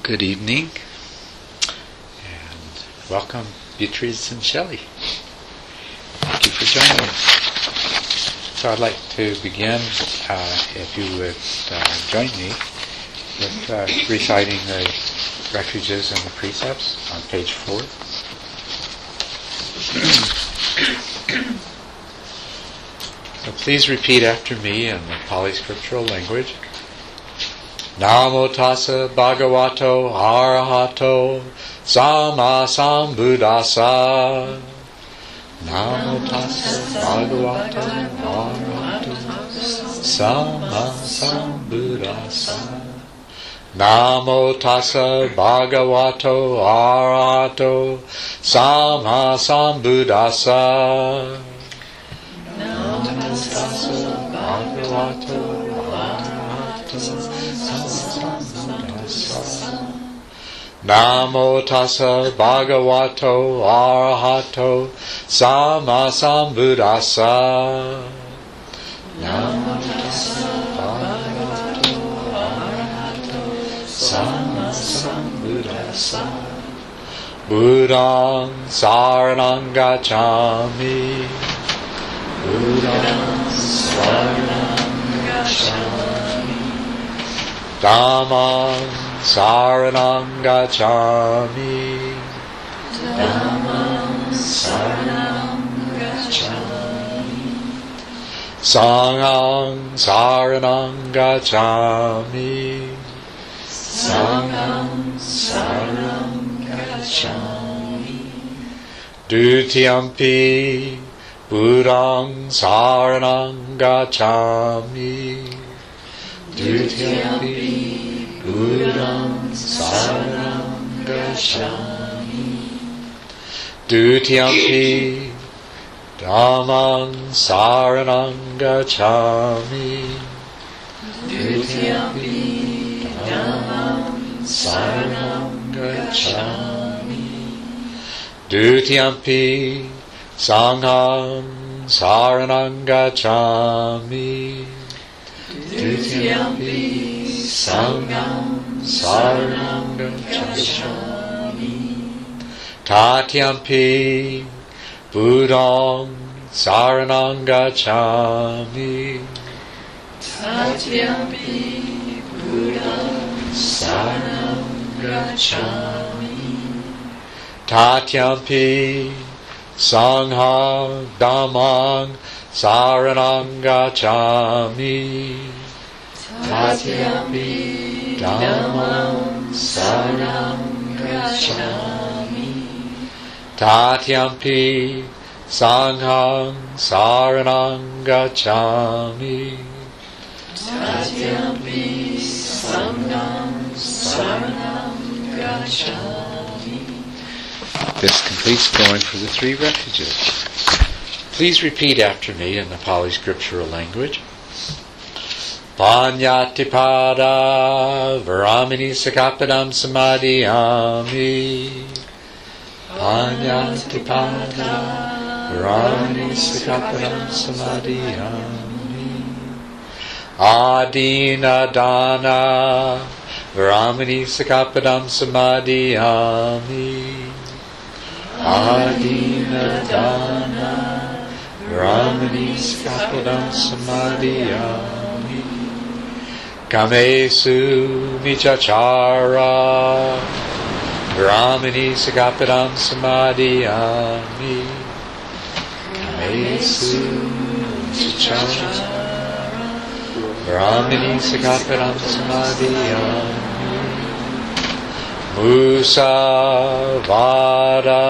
Good evening, and welcome Beatrice and Shelley. Thank you for joining us. So I'd like to begin, if you would join me, with reciting the refuges and the precepts on page 4. So please repeat after me in the Pali scriptural language. Namo tassa bhagavato arahato sama sambuddhassa. Namo tassa bhagavato arahato sama sambuddhassa. Namo tassa bhagavato arahato sama sambuddhassa. Namo tassa bhagavato Namo tassa bhagavato arahato sama sambuddhassa. Namo tassa bhagavato arahato sama sambuddhassa. Buddhaṃ saraṇaṃ gacchāmi. Buddhaṃ saraṇaṃ gacchāmi. Dhammam saraṇaṃ gacchāmi. Dhammam saraṇaṃ gacchāmi. Sangham saraṇaṃ gacchāmi. Sangham saraṇaṃ gacchāmi. Dutiyampi Buddhaṃ saraṇaṃ gacchāmi. Dutiyampi Buddhaṃ saraṇaṃ gacchāmi. Dutiyampi Dhammam saraṇaṃ gacchāmi. Dutiyampi Dhammam saraṇaṃ gacchāmi. Dutiyampi Sangham saraṇaṃ gacchāmi. Dutiyampi Sangham saraṇaṃ gacchāmi. Tatyampi Buddhaṃ saraṇaṃ gacchāmi. Tatyampi Buddhaṃ saraṇaṃ gacchāmi. Tatyampi Sangham Dhammam saraṇaṃ gacchāmi. Tatyampi Dhammam saraṇaṃ gacchāmi. Tatyampi Sangham saraṇaṃ gacchāmi. Tatyampi Sangham saraṇaṃ gacchāmi. This completes going for the 3 refuges. Please repeat after me in the Pali scriptural language. Panyatipada Varamini Sakapadam Samadhiyami. Panyatipada Varamini Sakapadam Samadhiyami. Adina Dana Varamini Sakapadam Samadhiyami. Adina Dana Varamini Sakapadam Samadhiyami. Kamesu Michachara Varamini Sakapadam Samadhiyami. Kamesu Michachara Varamini Sakapadam Samadhiyami. Musa Vada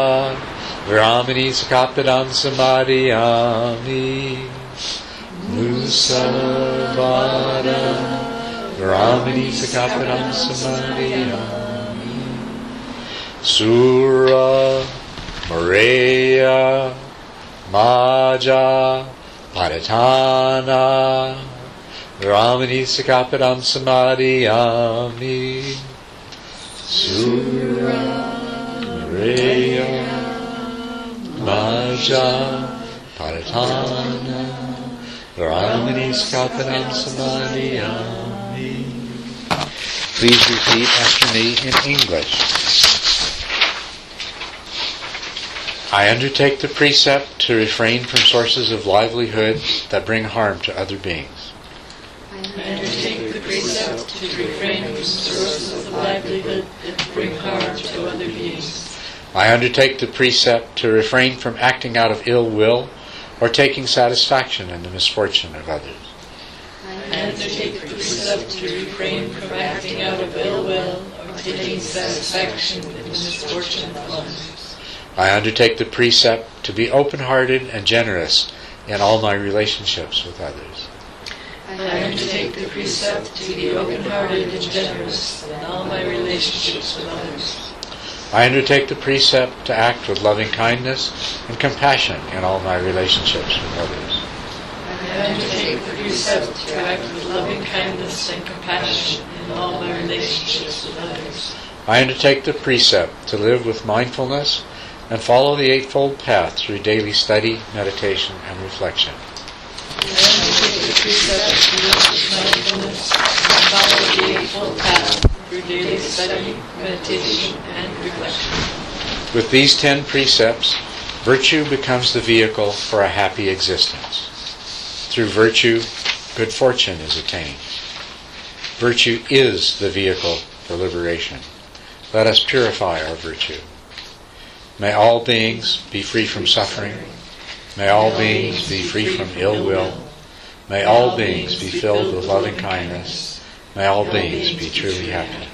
Varamini Sakapadam Samadhiyami. Musa Vada Varamini Sakapadam Samadhiyami. Sura Mareya Maja Padatana Varamini Sakapadam Samadhiyami. Sura Mareya Maja Padatana Varamini Sakapadam Samadhiyami. Please repeat after me in English. I undertake the precept to refrain from sources of livelihood that bring harm to other beings. I undertake the precept to refrain from sources of livelihood that bring harm to other beings. I undertake the precept to refrain from acting out of ill will or taking satisfaction in the misfortune of others. I undertake the precept to refrain from acting out of ill will or taking satisfaction in the misfortune of others. I undertake the precept to be open-hearted and generous in all my relationships with others. I undertake the precept to be open-hearted and generous in all my relationships with others. I undertake the precept to act with loving kindness and compassion in all my relationships with others. I undertake the precept to act with loving kindness and compassion in all my relationships with others. I undertake the precept to live with mindfulness and follow the Eightfold Path through daily study, meditation, and reflection. I undertake the precept to live with mindfulness and follow the Eightfold Path through daily study, meditation, and reflection. With these 10 precepts, virtue becomes the vehicle for a happy existence. Through virtue, good fortune is attained. Virtue is the vehicle for liberation. Let us purify our virtue. May all beings be free from suffering. May all beings be free from ill will. May all beings be filled with loving kindness. May all beings be truly happy.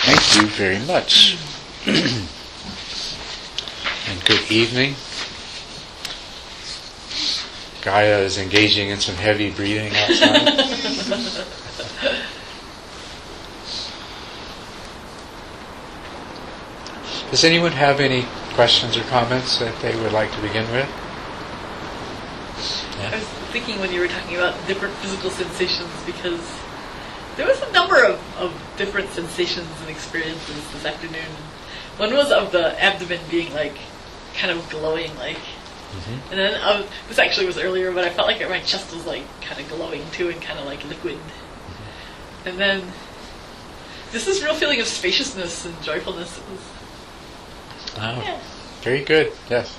Thank you very much. And good evening. Gaia is engaging in some heavy breathing outside. Does anyone have any questions or comments that they would like to begin with? Yeah. I was thinking when you were talking about different physical sensations, because there was a number of different sensations and experiences this afternoon. One was of the abdomen being like kind of glowing, like, and then this actually was earlier, but I felt like my chest was like kind of glowing too and kind of like liquid. And then this is real feeling of spaciousness and joyfulness. It was, yeah. Very good. Yes.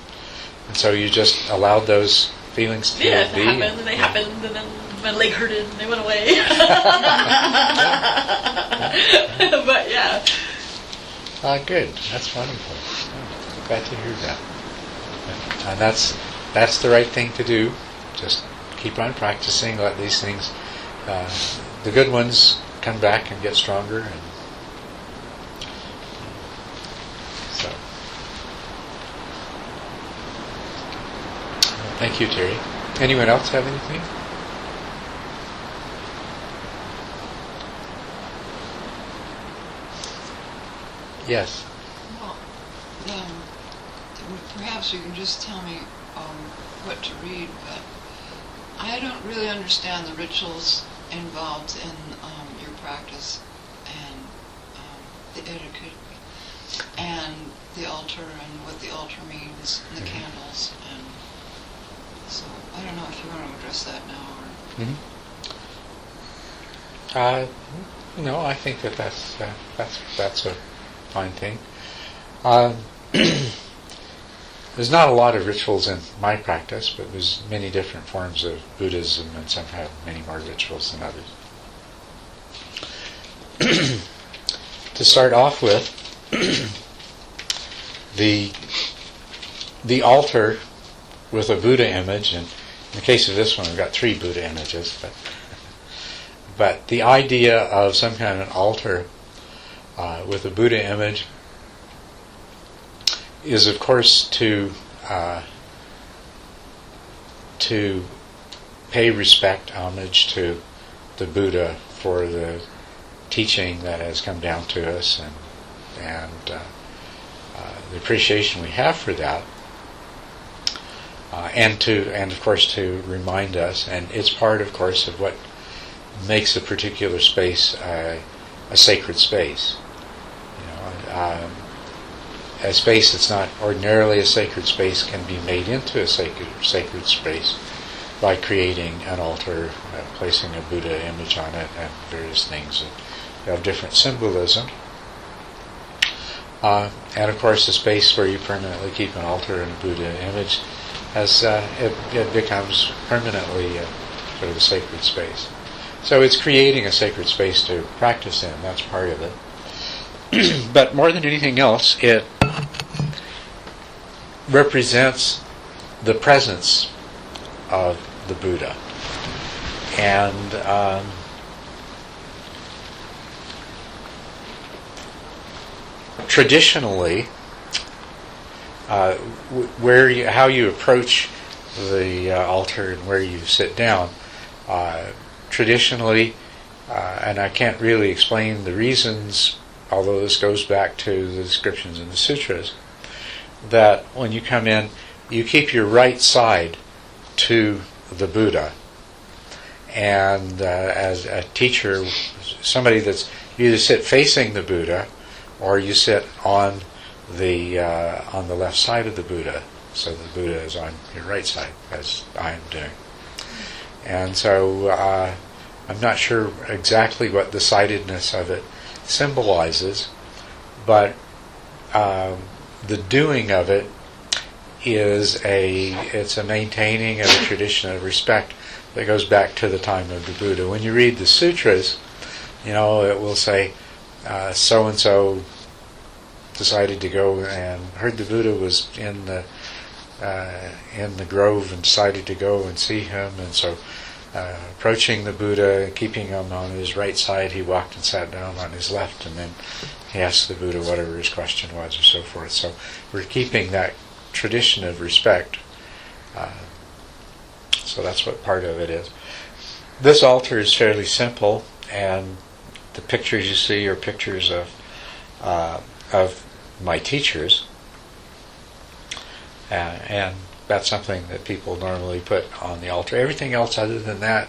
And so you just allowed those feelings to be. They happened, and they happened, and then my leg hurted, and they went away. But yeah. Good. That's wonderful. Oh, glad to hear that. And that's the right thing to do. Just keep on practicing. Let these things, the good ones, come back and get stronger. And so, thank you, Terry. Anyone else have anything? Yes. Well, perhaps you can just tell me what to read, but I don't really understand the rituals involved in your practice and the etiquette and the altar and what the altar means and the candles, and so I don't know if you want to address that now or. No, I think that's a fine thing. There's not a lot of rituals in my practice, but there's many different forms of Buddhism, and some have many more rituals than others. To start off with, the altar with a Buddha image, and in the case of this one, we've got 3 Buddha images, but the idea of some kind of an altar with a Buddha image is, of course, to pay respect, homage to the Buddha for the teaching that has come down to us, and the appreciation we have for that, and of course to remind us, and it's part, of course, of what makes a particular space a sacred space. A space that's not ordinarily a sacred space can be made into a sacred space by creating an altar, placing a Buddha image on it, and various things that have different symbolism. And of course, the space where you permanently keep an altar and a Buddha image it becomes permanently sort of a sacred space. So it's creating a sacred space to practice in. That's part of it. But more than anything else, it represents the presence of the Buddha. And traditionally, how you approach the altar and where you sit down, traditionally, and I can't really explain the reasons, although this goes back to the descriptions in the sutras, that when you come in, you keep your right side to the Buddha. And as a teacher, somebody that's, you either sit facing the Buddha or you sit on the left side of the Buddha, so the Buddha is on your right side, as I am doing. And so I'm not sure exactly what the sidedness of it symbolizes, but the doing of it it's a maintaining of a tradition of respect that goes back to the time of the Buddha. When you read the sutras, it will say so and so decided to go and heard the Buddha was in the grove and decided to go and see him, and so approaching the Buddha, keeping him on his right side, he walked and sat down on his left, and then he asked the Buddha whatever his question was, or so forth. So we're keeping that tradition of respect. So that's what part of it is. This altar is fairly simple, and the pictures you see are pictures of my teachers, and that's something that people normally put on the altar. Everything else other than that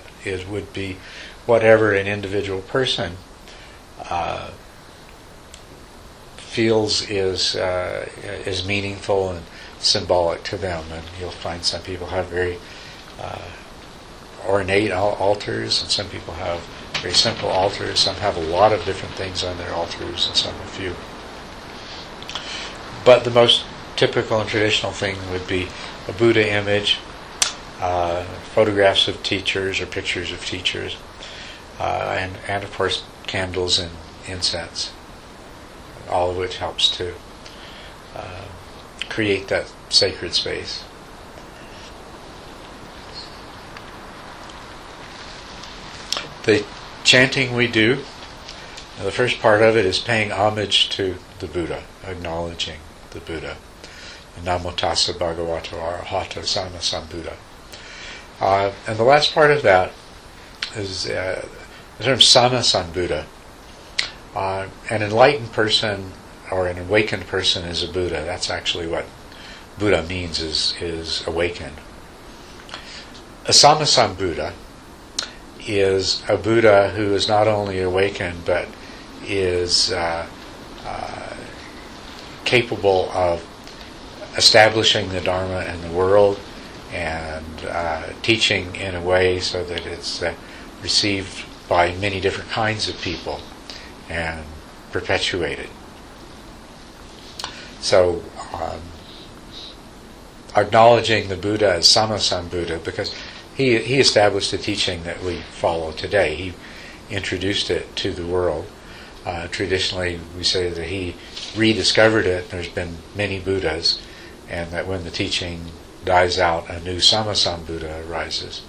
would be whatever an individual person feels is meaningful and symbolic to them. And you'll find some people have very ornate altars, and some people have very simple altars. Some have a lot of different things on their altars, and some a few. But the most typical and traditional thing would be a Buddha image, photographs of teachers or pictures of teachers, and of course candles and incense, all of which helps to create that sacred space. The chanting we do, the first part of it is paying homage to the Buddha, acknowledging the Buddha. Namo tassa bhagavato arahato sama sambuddha. And the last part of that is the term sama sambuddha. An enlightened person or an awakened person is a Buddha. That's actually what Buddha means, is awakened. A sama sambuddha is a Buddha who is not only awakened but is capable of establishing the Dharma in the world and teaching in a way so that it's received by many different kinds of people and perpetuated. So acknowledging the Buddha as Sammasambuddha, because he established the teaching that we follow today. He introduced it to the world. Traditionally, we say that he rediscovered it. There's been many Buddhas, and that when the teaching dies out, a new Sammasambuddha arises.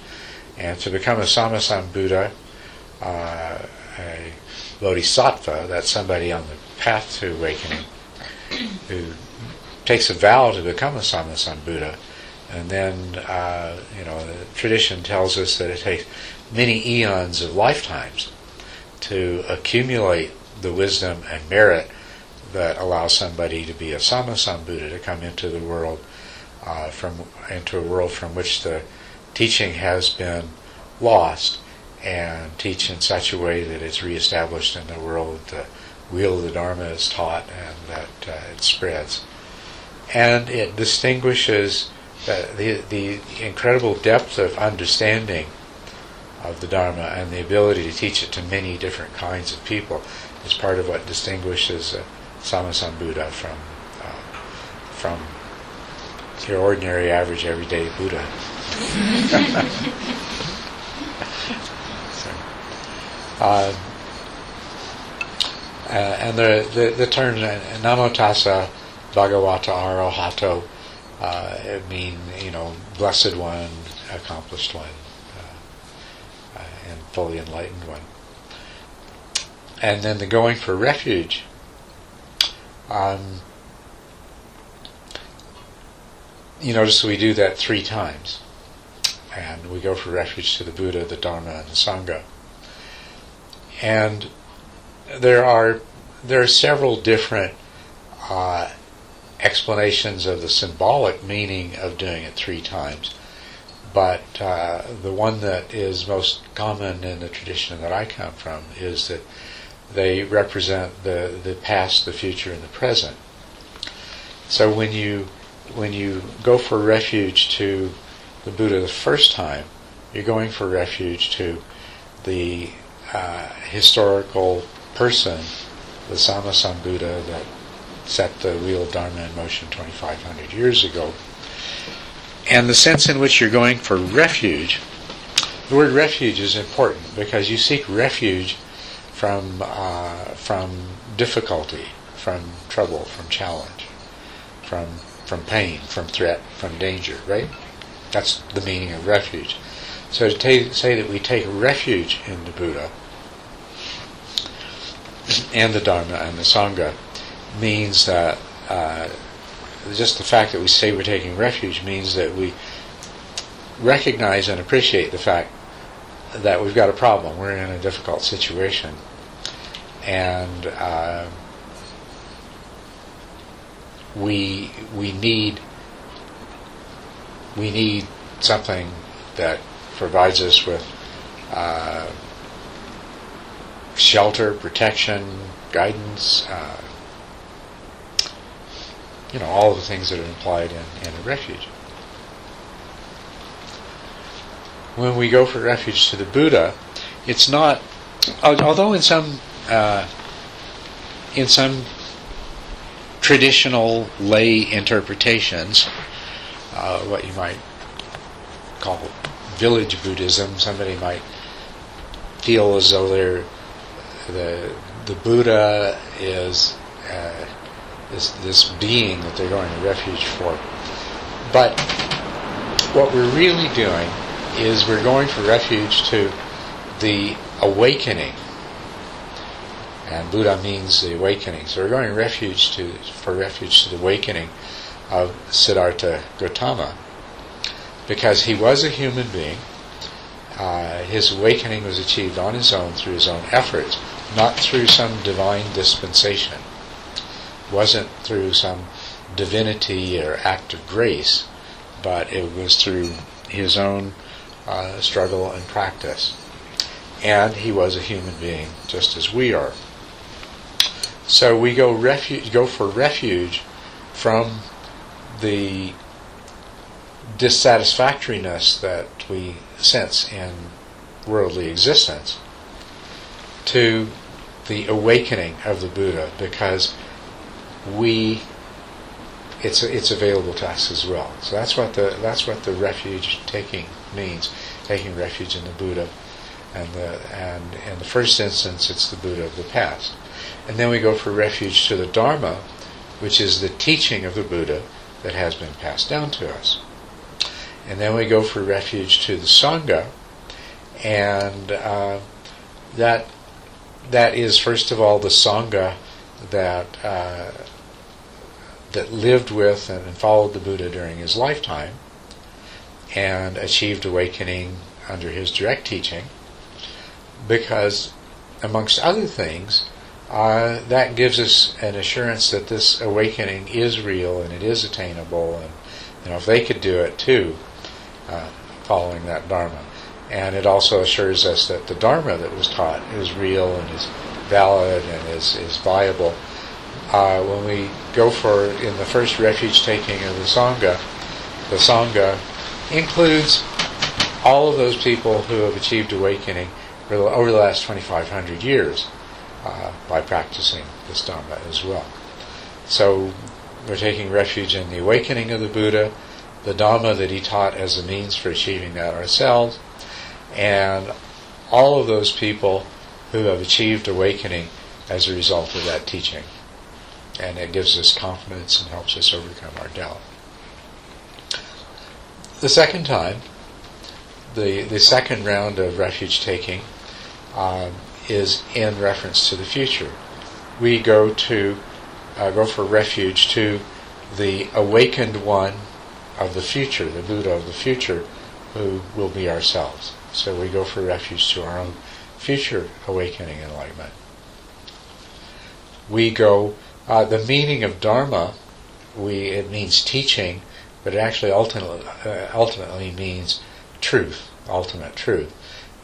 And to become a Sammasambuddha, a bodhisattva, that's somebody on the path to awakening, who takes a vow to become a Sammasambuddha, and then the tradition tells us that it takes many eons of lifetimes to accumulate the wisdom and merit that allows somebody to be a Sammasambuddha, to come into the world, into a world from which the teaching has been lost, and teach in such a way that it's reestablished in the world, the wheel of the Dharma is taught, and that it spreads. And it distinguishes the incredible depth of understanding of the Dharma and the ability to teach it to many different kinds of people is part of what distinguishes Sammasambuddha from your ordinary, average, everyday Buddha. So, and the term Namo Tassa Bhagavata Arahato mean, blessed one, accomplished one, and fully enlightened one. And then the going for refuge. You notice we do that 3 times. And we go for refuge to the Buddha, the Dharma, and the Sangha. And there are several different explanations of the symbolic meaning of doing it 3 times. But the one that is most common in the tradition that I come from is that they represent the past, the future, and the present. So when you go for refuge to the Buddha the first time, you're going for refuge to the historical person, the Sammasambuddha that set the wheel of Dharma in motion 2,500 years ago. And the sense in which you're going for refuge, the word refuge is important because you seek refuge from difficulty, from trouble, from challenge, from pain, from threat, from danger, right? That's the meaning of refuge. So to say that we take refuge in the Buddha and the Dharma and the Sangha means that just the fact that we say we're taking refuge means that we recognize and appreciate the fact that we've got a problem. We're in a difficult situation, and we need something that provides us with shelter, protection, guidance, all of the things that are implied in a refuge. When we go for refuge to the Buddha, it's not, although in some traditional lay interpretations, what you might call village Buddhism, somebody might feel as though the Buddha is this being that they're going to refuge for. But what we're really doing is we're going for refuge to the awakening. And Buddha means the awakening. So we're going for refuge to the awakening of Siddhartha Gautama. Because he was a human being. His awakening was achieved on his own, through his own efforts, not through some divine dispensation. It wasn't through some divinity or act of grace, but it was through his own struggle and practice. And he was a human being, just as we are. So we go for refuge from the dissatisfactoriness that we sense in worldly existence to the awakening of the Buddha, because it's available to us as well. So that's what the refuge taking means, taking refuge in the Buddha, and in the first instance it's the Buddha of the past. And then we go for refuge to the Dharma, which is the teaching of the Buddha that has been passed down to us. And then we go for refuge to the Sangha, and that is first of all the Sangha that lived with and followed the Buddha during his lifetime and achieved awakening under his direct teaching, because amongst other things that gives us an assurance that this awakening is real and it is attainable, and if they could do it too, following that Dharma. And it also assures us that the Dharma that was taught is real and is valid and is viable. When we go for, in the first refuge taking of the Sangha, the Sangha includes all of those people who have achieved awakening over the last 2,500 years by practicing this Dhamma as well. So we're taking refuge in the awakening of the Buddha, the Dhamma that he taught as a means for achieving that ourselves, and all of those people who have achieved awakening as a result of that teaching. And it gives us confidence and helps us overcome our doubt. The second time, the second round of refuge taking is in reference to the future. We go for refuge to the awakened one of the future, the Buddha of the future, who will be ourselves. So we go for refuge to our own future awakening enlightenment. We go, the meaning of Dharma, it means teaching, but it actually ultimately means truth, ultimate truth.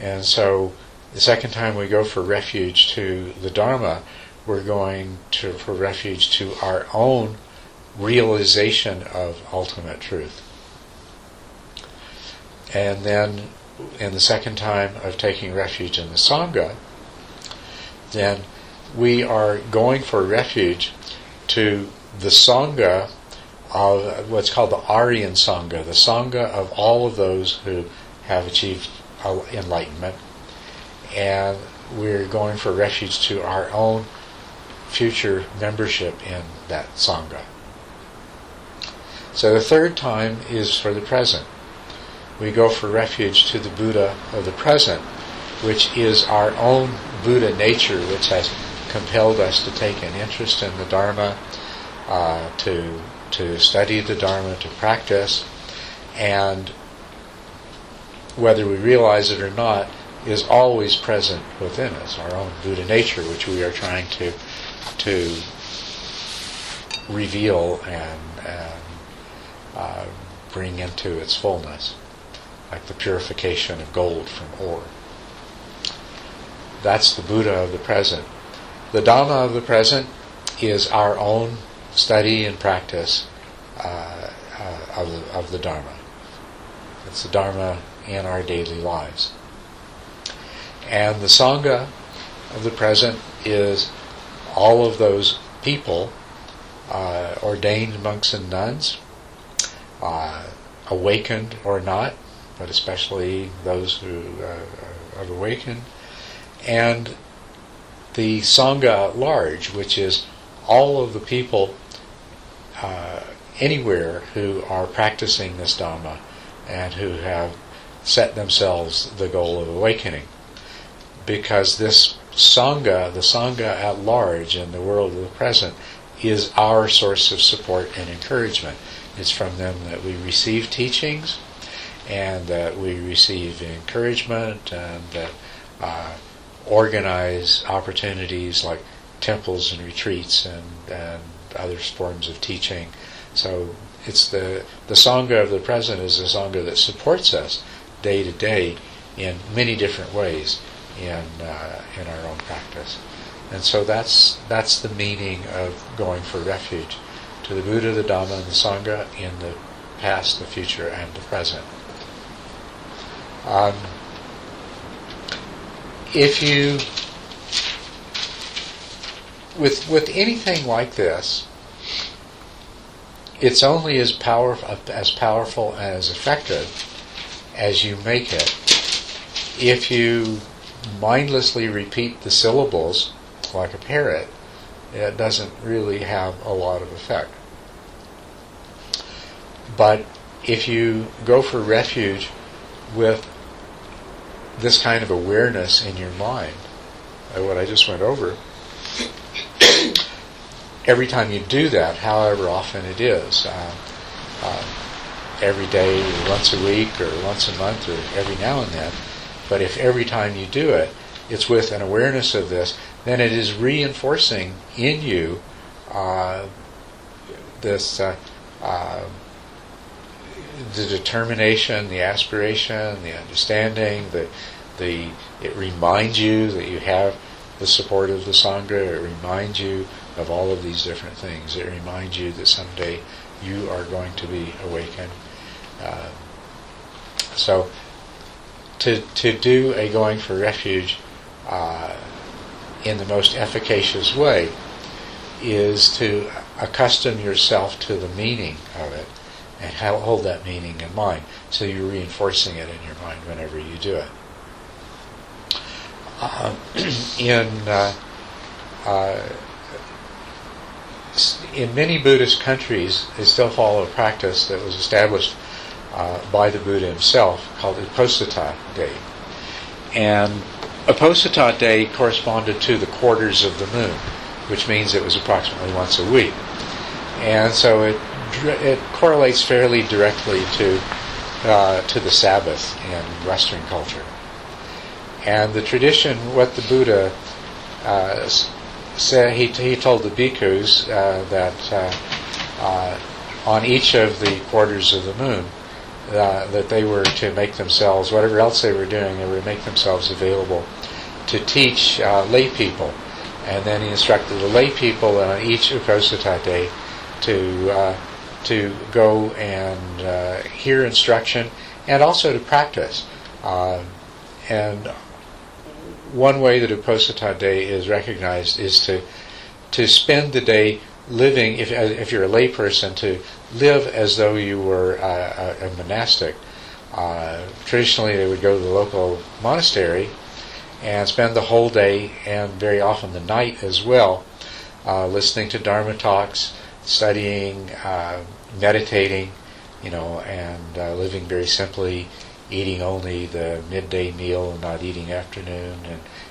And so the second time we go for refuge to the Dharma, we're going for refuge to our own realization of ultimate truth. And then in the second time of taking refuge in the Sangha, then we are going for refuge to the Sangha of what's called the Aryan Sangha, the Sangha of all of those who have achieved enlightenment. And we're going for refuge to our own future membership in that Sangha. So the third time is for the present. We go for refuge to the Buddha of the present, which is our own Buddha nature, which has compelled us to take an interest in the Dharma, to study the Dharma, to practice, and whether we realize it or not, is always present within us, our own Buddha nature, which we are trying to reveal and bring into its fullness, like the purification of gold from ore. That's the Buddha of the present. The Dhamma of the present is our own study and practice of the Dharma. It's the Dharma in our daily lives. And the Sangha of the present is all of those people, ordained monks and nuns, awakened or not, but especially those who have awakened, and the Sangha at large, which is all of the people anywhere who are practicing this Dhamma and who have set themselves the goal of awakening. Because this Sangha, the Sangha at large in the world of the present, is our source of support and encouragement. It's from them that we receive teachings, and that we receive encouragement, and that organize opportunities like temples and retreats and other forms of teaching. So it's the Sangha of the present is the Sangha that supports us day to day in many different ways in our own practice. And so that's the meaning of going for refuge to the Buddha, the Dhamma, and the Sangha in the past, the future, and the present. If you, with anything like this, it's only as powerful and as effective as you make it. If you mindlessly repeat the syllables like a parrot, it doesn't really have a lot of effect. But if you go for refuge with this kind of awareness in your mind, what I just went over, every time you do that, however often it is, every day, or once a week, or once a month, or every now and then, but if every time you do it, it's with an awareness of this, then it is reinforcing in you the determination, the aspiration, the understanding, it reminds you that you have the support of the Sangha. It reminds you of all of these different things. It reminds you that someday you are going to be awakened. So to do a going for refuge in the most efficacious way is to accustom yourself to the meaning of it and hold that meaning in mind, so you're reinforcing it in your mind whenever you do it. In many Buddhist countries, they still follow a practice that was established by the Buddha himself called Uposatha Day. And Uposatha Day corresponded to the quarters of the moon, which means it was approximately once a week. And so it correlates fairly directly to the Sabbath in Western culture. And the tradition, what the Buddha said, he told the bhikkhus that on each of the quarters of the moon, that they were to make themselves, whatever else they were doing, they were to make themselves available to teach lay people. And then he instructed the lay people on each Uposatha Day to go and hear instruction and also to practice. And one way that Uposatha Day is recognized is to spend the day living, if you're a lay person, to live as though you were a monastic. Traditionally, they would go to the local monastery and spend the whole day, and very often the night as well, listening to Dharma talks, studying, meditating, and living very simply, eating only the midday meal and not eating afternoon,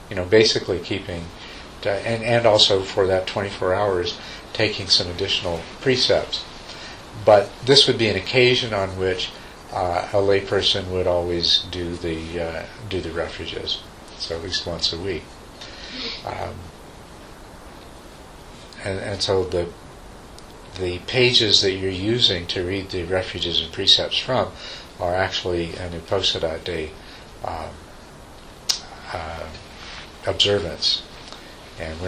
and basically keeping, and also for that 24 hours, taking some additional precepts. But this would be an occasion on which a layperson would always do the refuges, so at least once a week. And so the pages that you're using to read the refuges and precepts from are actually an Uposatha Day observance, and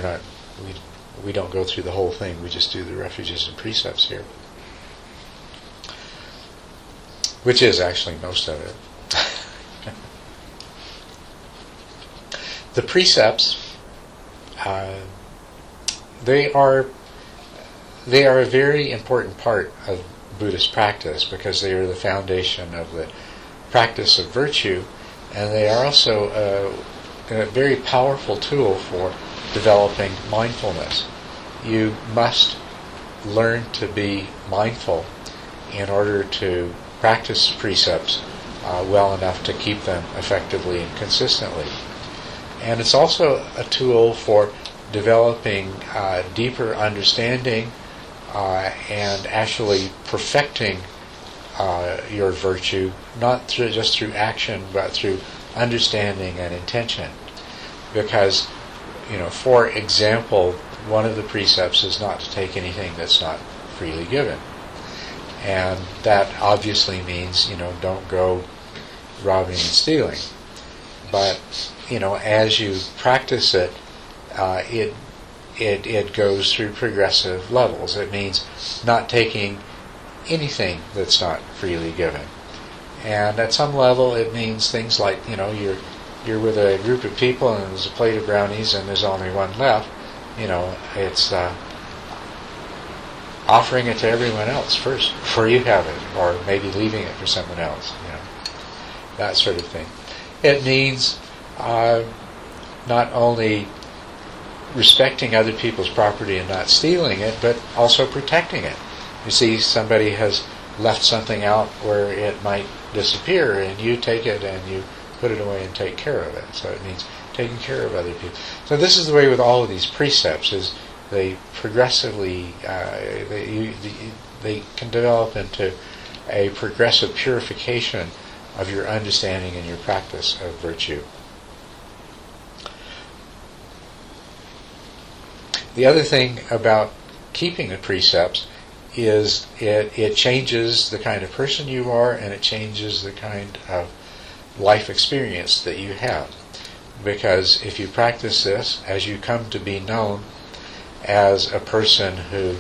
we don't go through the whole thing. We just do the refuges and precepts here, which is actually most of it. The precepts, they are a very important part of Buddhist practice because they are the foundation of the practice of virtue, and they are also a very powerful tool for developing mindfulness. You must learn to be mindful in order to practice precepts well enough to keep them effectively and consistently. And it's also a tool for developing deeper understanding and actually perfecting your virtue, not just through action, but through understanding and intention. Because, for example, one of the precepts is not to take anything that's not freely given. And that obviously means, don't go robbing and stealing. But, as you practice it, it goes through progressive levels. It means not taking anything that's not freely given. And at some level it means things like, you're with a group of people and there's a plate of brownies and there's only one left. It's offering it to everyone else first before you have it, or maybe leaving it for someone else, that sort of thing. It means not only respecting other people's property and not stealing it, but also protecting it. You see, somebody has left something out where it might disappear, and you take it and you put it away and take care of it. So it means taking care of other people. So this is the way with all of these precepts: is they progressively they can develop into a progressive purification of your understanding and your practice of virtue. The other thing about keeping the precepts is it changes the kind of person you are, and it changes the kind of life experience that you have. Because if you practice this, as you come to be known as a person who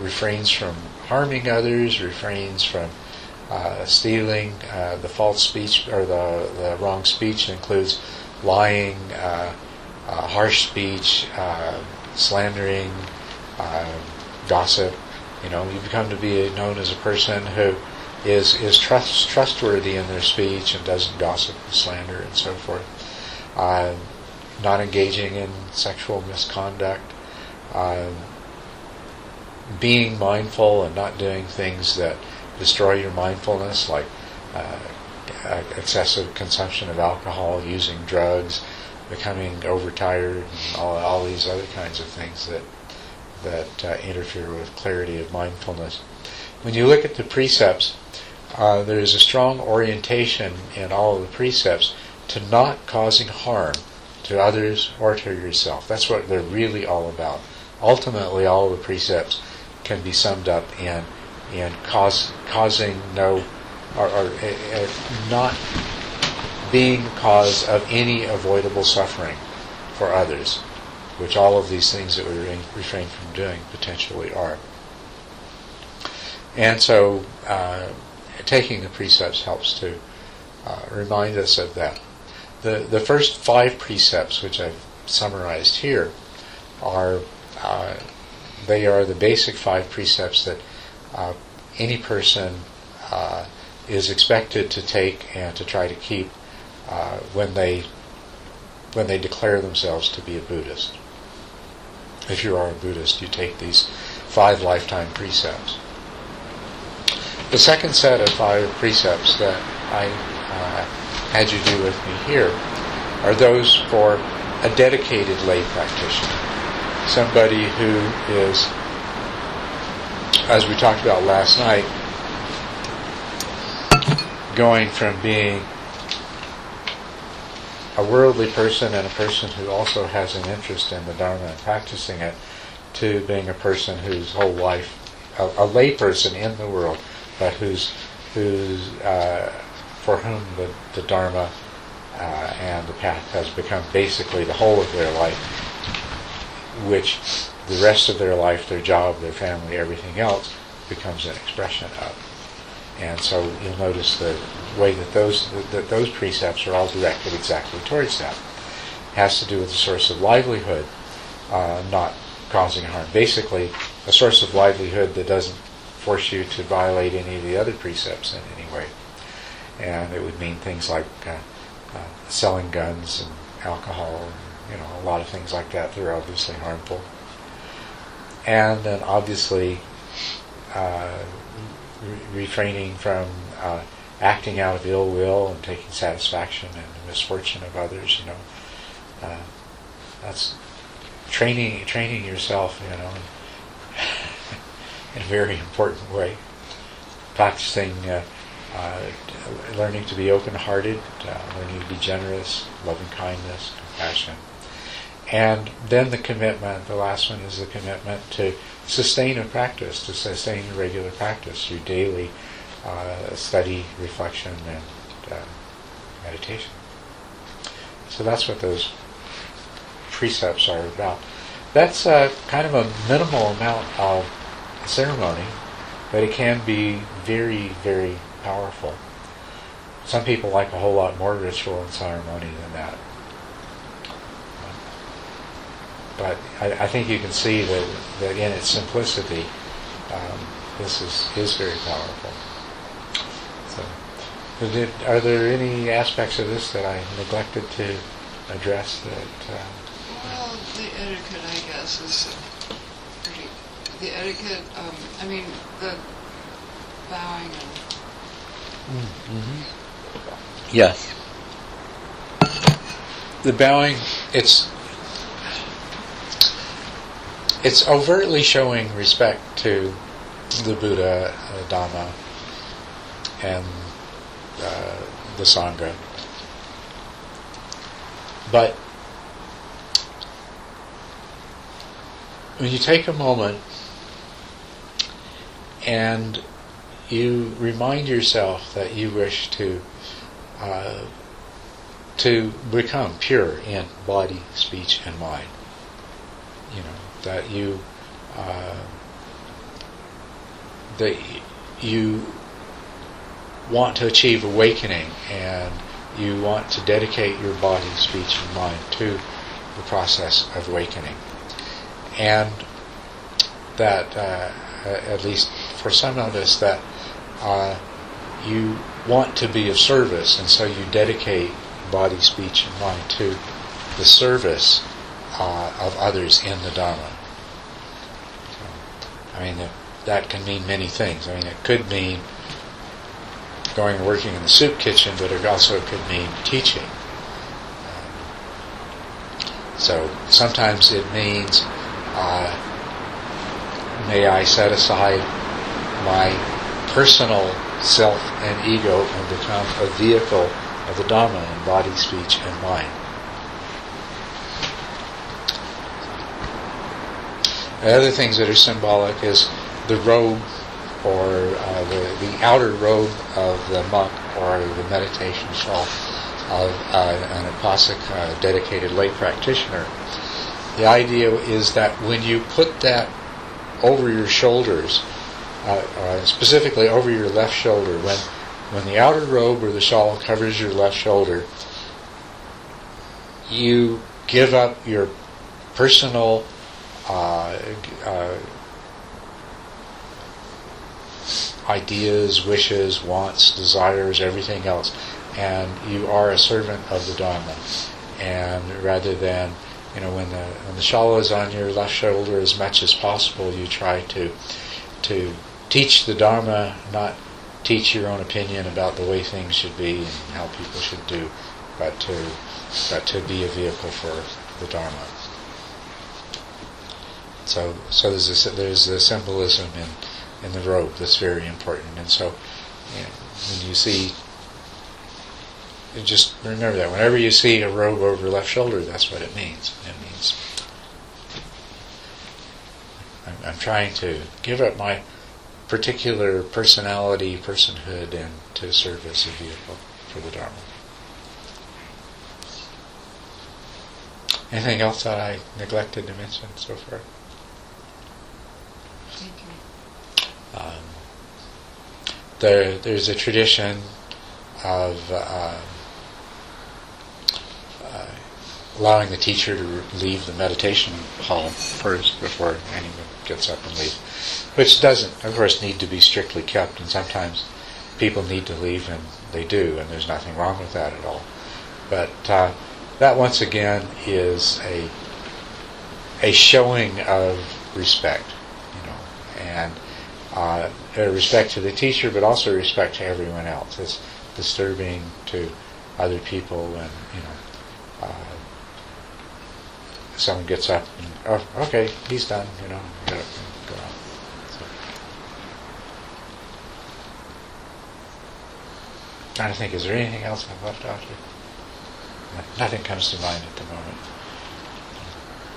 refrains from harming others, refrains from stealing, the false speech or the wrong speech includes lying, harsh speech, slandering, gossip. You become to be known as a person who is trustworthy in their speech and doesn't gossip and slander and so forth. Not engaging in sexual misconduct, being mindful and not doing things that destroy your mindfulness, like excessive consumption of alcohol, using drugs, becoming overtired, and all these other kinds of things that interfere with clarity of mindfulness. When you look at the precepts, there is a strong orientation in all of the precepts to not causing harm to others or to yourself. That's what they're really all about. Ultimately, all of the precepts can be summed up in causing no, or not being the cause of any avoidable suffering for others, which all of these things that we refrain from doing potentially are. And so taking the precepts helps to remind us of that. The first 5 precepts, which I've summarized here, are they are the basic 5 precepts that any person is expected to take and to try to keep when they declare themselves to be a Buddhist. If you are a Buddhist, you take these 5 lifetime precepts. The second set of 5 precepts that I had you do with me here are those for a dedicated lay practitioner. Somebody who is, as we talked about last night, going from being a worldly person and a person who also has an interest in the Dharma and practicing it, to being a person whose whole life, a lay person in the world, but who's for whom the Dharma and the path has become basically the whole of their life, which the rest of their life, their job, their family, everything else becomes an expression of. And so you'll notice the way that those precepts are all directed exactly towards that. It has to do with the source of livelihood, not causing harm. Basically, a source of livelihood that doesn't force you to violate any of the other precepts in any way. And it would mean things like selling guns and alcohol, and, a lot of things like that are obviously harmful. And then obviously refraining from acting out of ill will and taking satisfaction in the misfortune of others. That's training yourself, in a very important way. Practicing, learning to be open-hearted, learning to be generous, loving kindness, compassion. And then the commitment, the last one is the commitment to sustain a practice, to sustain a regular practice through daily study, reflection, and meditation. So that's what those precepts are about. That's kind of a minimal amount of ceremony, but it can be very, very powerful. Some people like a whole lot more ritual and ceremony than that. But I think you can see that in its simplicity, this is very powerful. So, are there any aspects of this that I neglected to address? Well, the etiquette, I guess, is pretty. The etiquette, the bowing and. Mm-hmm. Yes. The bowing, it's overtly showing respect to the Buddha, the Dhamma, and the Sangha. But when you take a moment and you remind yourself that you wish to become pure in body, speech, and mind, that you want to achieve awakening and you want to dedicate your body, speech, and mind to the process of awakening. And that, at least for some of us, that you want to be of service, and so you dedicate body, speech, and mind to the service of others in the Dharma. So, I mean, that can mean many things. I mean, it could mean going and working in the soup kitchen, but it also could mean teaching. So sometimes it means, may I set aside my personal self and ego and become a vehicle of the Dhamma in body, speech, and mind. The other things that are symbolic is the robe, or the outer robe of the monk, or the meditation shawl of an upasik, dedicated lay practitioner. The idea is that when you put that over your shoulders, specifically over your left shoulder, when the outer robe or the shawl covers your left shoulder, you give up your personal ideas, wishes, wants, desires, everything else, and you are a servant of the Dharma. And rather than, when the shawl is on your left shoulder, as much as possible, you try to teach the Dharma, not teach your own opinion about the way things should be and how people should do, but to be a vehicle for the Dharma. So there's the symbolism in the robe that's very important. And so when you see, just remember that whenever you see a robe over your left shoulder, that's what it means. It means I'm trying to give up my particular personality, personhood, and to serve as a vehicle for the Dharma. Anything else that I neglected to mention so far? Thank you. There's a tradition of allowing the teacher to leave the meditation hall first before anyone gets up and leaves, which doesn't, of course, need to be strictly kept, and sometimes people need to leave, and they do, and there's nothing wrong with that at all. But that, once again, is a showing of respect, and respect to the teacher, but also respect to everyone else. It's disturbing to other people, and someone gets up and, oh, okay, he's done, get up and go on. So, trying to think, is there anything else I've left out here? Nothing comes to mind at the moment.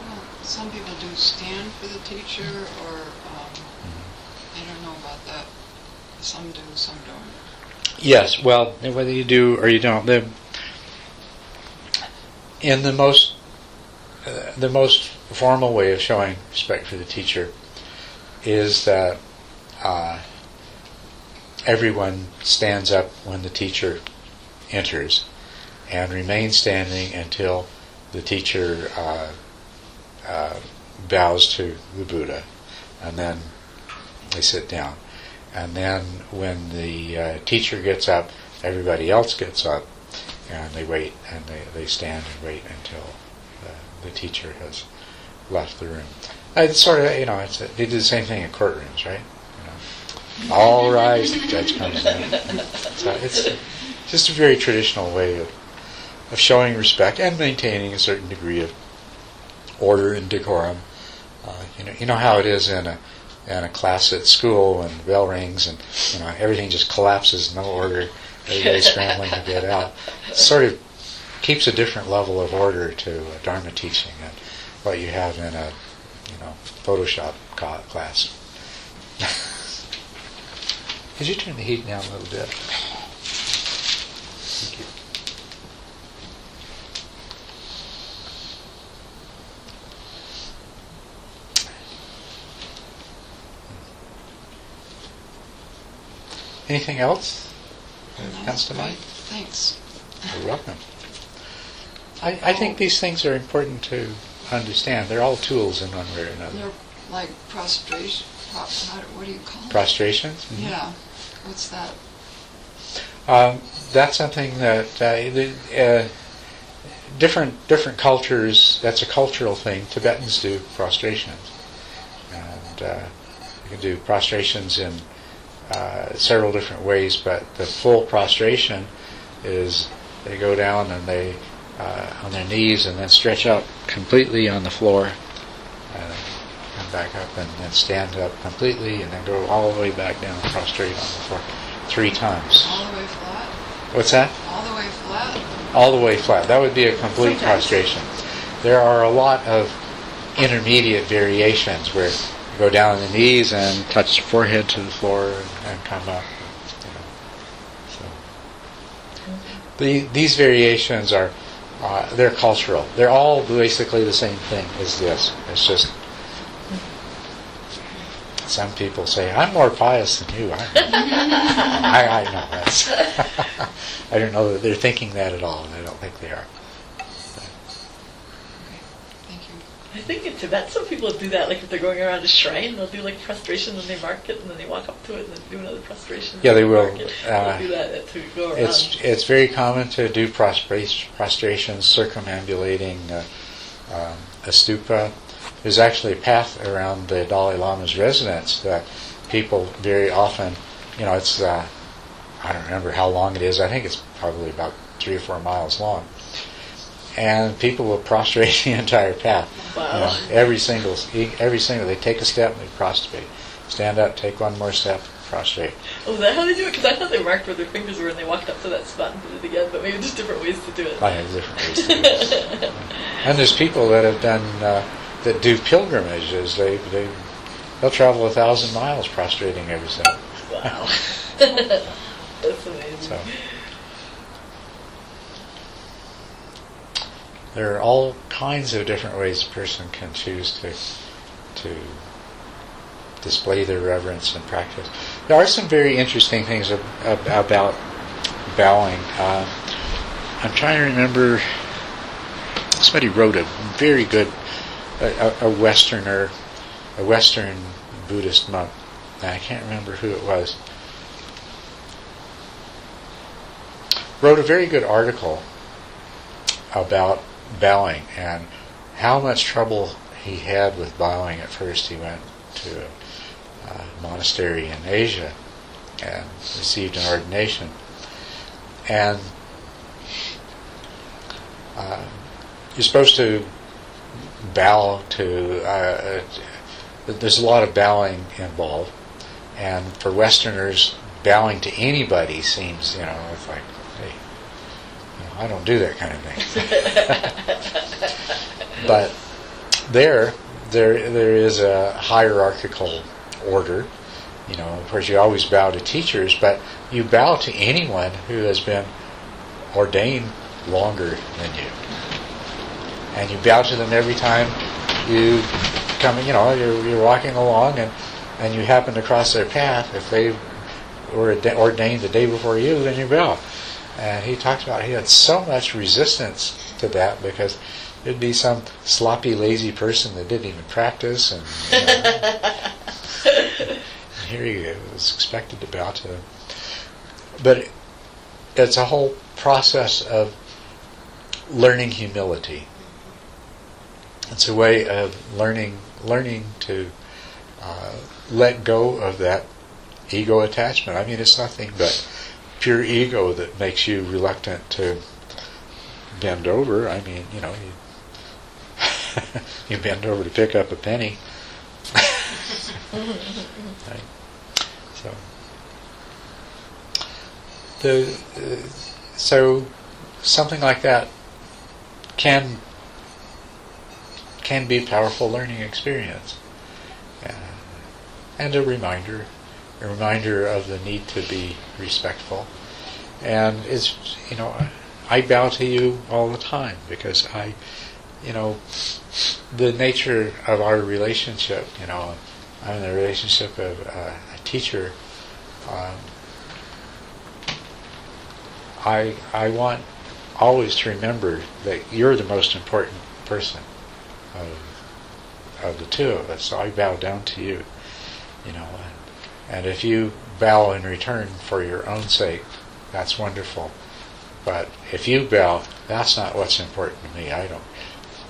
Well, some people do stand for the teacher, or I don't know about that. Some do, some don't. Yes, well, whether you do or you don't, in the most formal way of showing respect for the teacher is that everyone stands up when the teacher enters and remains standing until the teacher bows to the Buddha, and then they sit down. And then when the teacher gets up, everybody else gets up, and they wait, and they stand and wait until the teacher has left the room. It's sort of, they do the same thing in courtrooms, right? All rise, the judge comes in. So it's just a very traditional way of showing respect and maintaining a certain degree of order and decorum. You know how it is in a class at school when the bell rings and everything just collapses, no order, everybody's scrambling to get out. It sort of keeps a different level of order to Dharma teaching than what you have in a Photoshop class. Could you turn the heat down a little bit? Thank you. Anything else? that comes to mind? Thanks. You're welcome. I think these things are important to understand. They're all tools in one way or another. They're like prostration. What do you call it? Prostrations? Mhm. Yeah. What's that? That's something that different cultures. That's a cultural thing. Tibetans do prostrations, and you can do prostrations in several different ways. But the full prostration is they go down and they on their knees and then stretch out completely on the floor, come back up and then stand up completely and then go all the way back down, prostrate on the floor 3 times. All the way flat? What's that? All the way flat? All the way flat. That would be a complete prostration. There are a lot of intermediate variations where you go down on the knees and touch the forehead to the floor and come up. These variations are they're cultural. They're all basically the same thing as this. It's just some people say, I'm more pious than you. I know that's I don't know that they're thinking that at all. I don't think they are. Thank you. I think in Tibet some people do that, like if they're going around a shrine, they'll do like prostration and they mark it and then they walk up to it and then do another prostration. Yeah, they will. They'll do that to go around. It's very common to do prostrations circumambulating a stupa. There's actually a path around the Dalai Lama's residence that people very often, it's, I don't remember how long it is. I think it's probably about 3 or 4 miles long. And people will prostrate the entire path. Wow. Every single, they take a step and they prostrate. Stand up, take one more step, prostrate. Oh, is that how they do it? Because I thought they marked where their fingers were and they walked up to that spot and did it again, but maybe there's different ways to do it. I have different ways to do it. And there's people that have done, that do pilgrimages. They'll travel 1,000 miles prostrating every step. Wow. That's amazing. So, there are all kinds of different ways a person can choose to display their reverence and practice. There are some very interesting things about bowing. I'm trying to remember. Somebody wrote a very good a Western Buddhist monk. And I can't remember who it was. Wrote a very good article about bowing and how much trouble he had with bowing at first. He went to a monastery in Asia and received an ordination. And you're supposed to bow to, there's a lot of bowing involved. And for Westerners, bowing to anybody seems, it's like, hey, I don't do that kind of thing. But there is a hierarchical order. Of course, you always bow to teachers, but you bow to anyone who has been ordained longer than you. And you bow to them every time you come, you're walking along and you happen to cross their path. If they were ordained the day before you, then you bow. And he talked about he had so much resistance to that because there'd be some sloppy, lazy person that didn't even practice, and here he was expected to bow to them. But it's a whole process of learning humility. It's a way of learning to let go of that ego attachment. I mean, it's nothing but pure ego that makes you reluctant to bend over. I mean, you bend over to pick up a penny. Right. So something like that can be a powerful learning experience, and a reminder of the need to be respectful. And it's, I bow to you all the time because the nature of our relationship, I'm in the relationship of a teacher. I want always to remember that you're the most important person of the two of us. So I bow down to you, and if you bow in return for your own sake, that's wonderful. But if you bow, that's not what's important to me.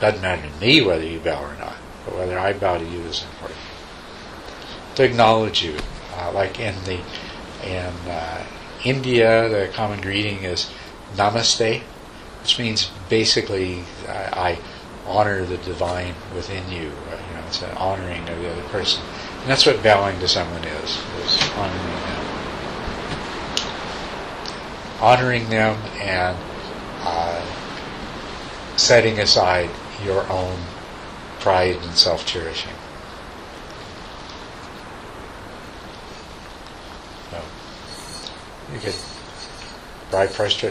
Doesn't matter to me whether you bow or not, but whether I bow to you is important. To acknowledge you, like in India, the common greeting is Namaste, which means basically I honor the divine within you. It's an honoring of the other person, and that's what bowing to someone is honoring them and setting aside your own pride and self-cherishing. So you could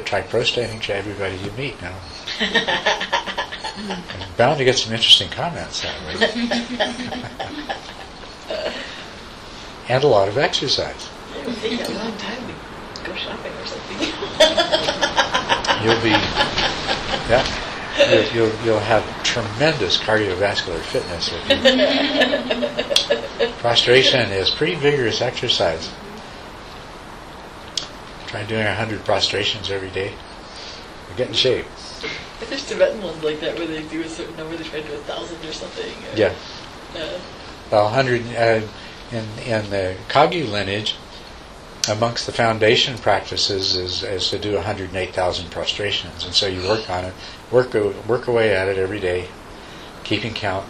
try prostrating to everybody you meet now. I'm bound to get some interesting comments that way. And a lot of exercise. It would take a long time to go shopping or something. You'll have tremendous cardiovascular fitness. Prostration is pretty vigorous exercise. Try doing 100 prostrations every day. You get in shape. There's Tibetan ones like that where they do a certain number, they try to do 1,000 or something. Yeah. Well, 100 in the Kagyu lineage, amongst the foundation practices is to do 108,000 prostrations, and so you work on it, work away at it every day, keeping count.